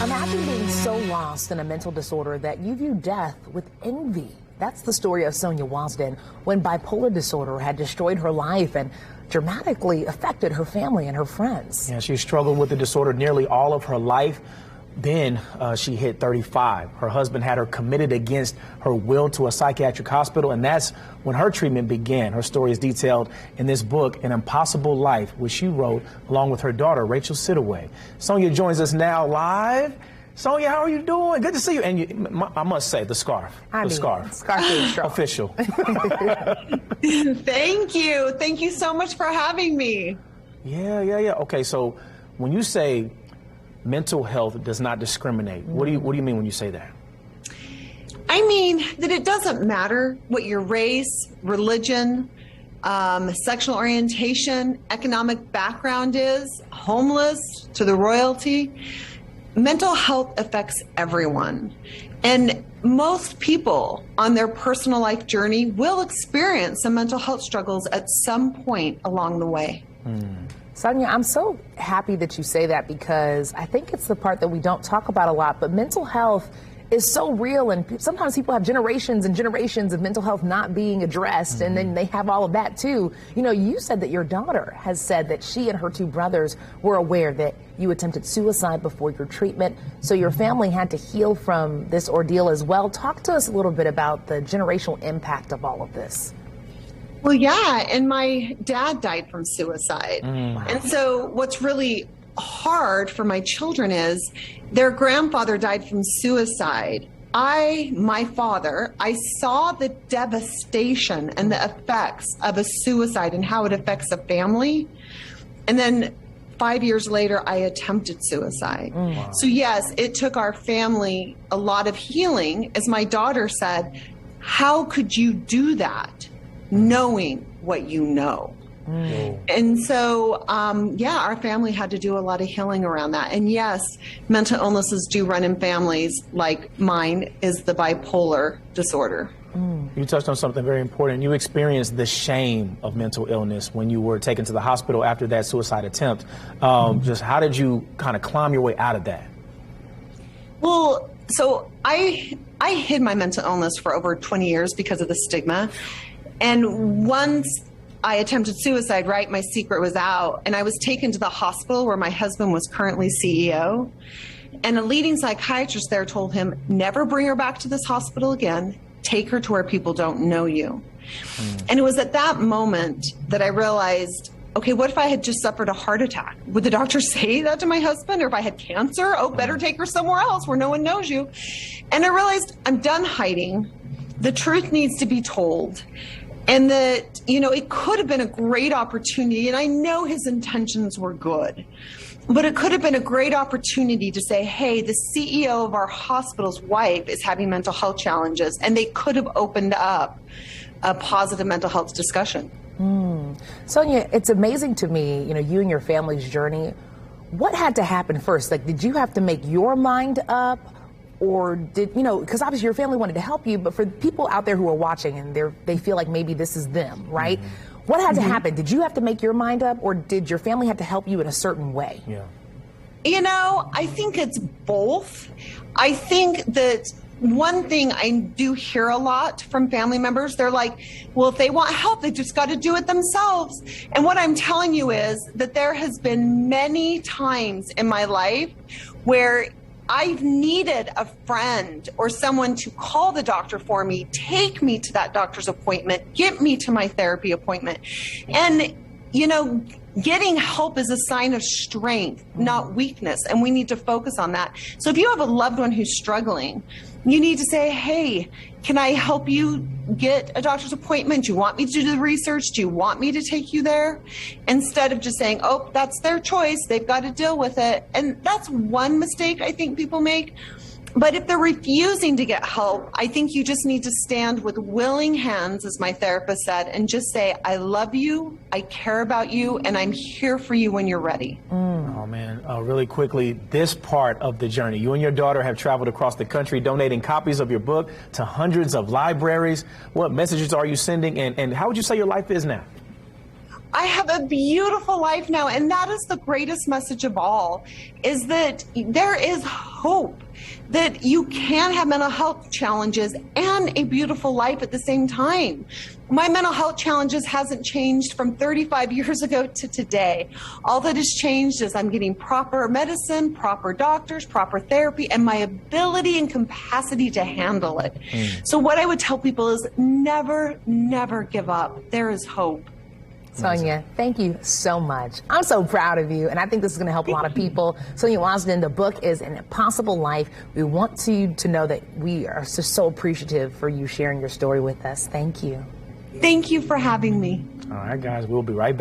Imagine being so lost in a mental disorder that you view death with envy. That's the story of Sonia when bipolar disorder had destroyed her life and dramatically affected her family and her friends. Yeah, she struggled with the disorder nearly all of her life. Then she hit 35. Her husband had her committed against her will to a psychiatric hospital, and that's when her treatment began. Her story is detailed in this book, An Impossible Life, which she wrote along with her daughter, Rachel Sidaway. Sonia joins us now live. Sonia, how are you doing? Good to see you. And I must say, the scarf. Scarf is strong. Official. Thank you. Thank you so much for having me. Yeah. Okay, so when you say mental health does not discriminate, what do you mean when you say that? I mean that it doesn't matter what your race, religion, sexual orientation, economic background is, homeless to the royalty. Mental health affects everyone. And most people on their personal life journey will experience some mental health struggles at some point along the way. Sonia, I'm so happy that you say that because I think it's the part that we don't talk about a lot, but mental health is so real, and sometimes people have generations and generations of mental health not being addressed, and then they have all of that too. You know, you said that your daughter has said that she and her two brothers were aware that you attempted suicide before your treatment, so your family had to heal from this ordeal as well. Talk to us a little bit about the generational impact of all of this. Well, yeah, and my dad died from suicide. And so what's really hard for my children is their grandfather died from suicide. My father, I saw the devastation and the effects of a suicide and how it affects a family. And then 5 years later, I attempted suicide. Wow. So yes, it took our family a lot of healing. As my daughter said, how could you do that knowing what you know? And so, our family had to do a lot of healing around that. And yes, mental illnesses do run in families, like mine is the bipolar disorder. You touched on something very important. You experienced the shame of mental illness when you were taken to the hospital after that suicide attempt. Just how did you kind of climb your way out of that? Well, so I hid my mental illness for over 20 years because of the stigma. And once I attempted suicide, right, my secret was out, and I was taken to the hospital where my husband was currently CEO. And a leading psychiatrist there told him, never bring her back to this hospital again. Take her to where people don't know you. And it was at that moment that I realized, okay, what if I had just suffered a heart attack? Would the doctor say that to my husband? Or if I had cancer? Oh, better take her somewhere else where no one knows you. And I realized I'm done hiding. The truth needs to be told. And that, you know, it could have been a great opportunity, and I know his intentions were good, but it could have been a great opportunity to say, hey, the CEO of our hospital's wife is having mental health challenges, and they could have opened up a positive mental health discussion. Sonia, it's amazing to me, you know, you and your family's journey. What had to happen first? Like, did you have to make your mind up? Or did, you know, because obviously your family wanted to help you, but for people out there who are watching and they feel like maybe this is them, right? What had to happen? Did you have to make your mind up, or did your family have to help you in a certain way? Yeah. You know, I think it's both. I think that one thing I do hear a lot from family members, they're like, well, if they want help, they just got to do it themselves. And what I'm telling you is that there has been many times in my life where I've needed a friend or someone to call the doctor for me, take me to that doctor's appointment, get me to my therapy appointment. And, you know, getting help is a sign of strength, not weakness. And we need to focus on that. So if you have a loved one who's struggling, you need to say, hey, can I help you get a doctor's appointment? Do you want me to do the research? Do you want me to take you there? Instead of just saying, oh, that's their choice. They've got to deal with it. And that's one mistake I think people make. But if they're refusing to get help, I think you just need to stand with willing hands, as my therapist said, and just say, I love you, I care about you, and I'm here for you when you're ready. Oh, man. Really quickly, this part of the journey. You and your daughter have traveled across the country donating copies of your book to hundreds of libraries. What messages are you sending, and how would you say your life is now? I have a beautiful life now. And that is the greatest message of all, is that there is hope, that you can have mental health challenges and a beautiful life at the same time. My mental health challenges hasn't changed from 35 years ago to today. All that has changed is I'm getting proper medicine, proper doctors, proper therapy, and my ability and capacity to handle it. So what I would tell people is never, never give up. There is hope. Sonia, thank you so much. I'm so proud of you, and I think this is going to help a lot of people. Sonia Wasden, the book is An Impossible Life. We want you to know that we are just so appreciative for you sharing your story with us. Thank you. Thank you for having me. All right, guys, we'll be right back.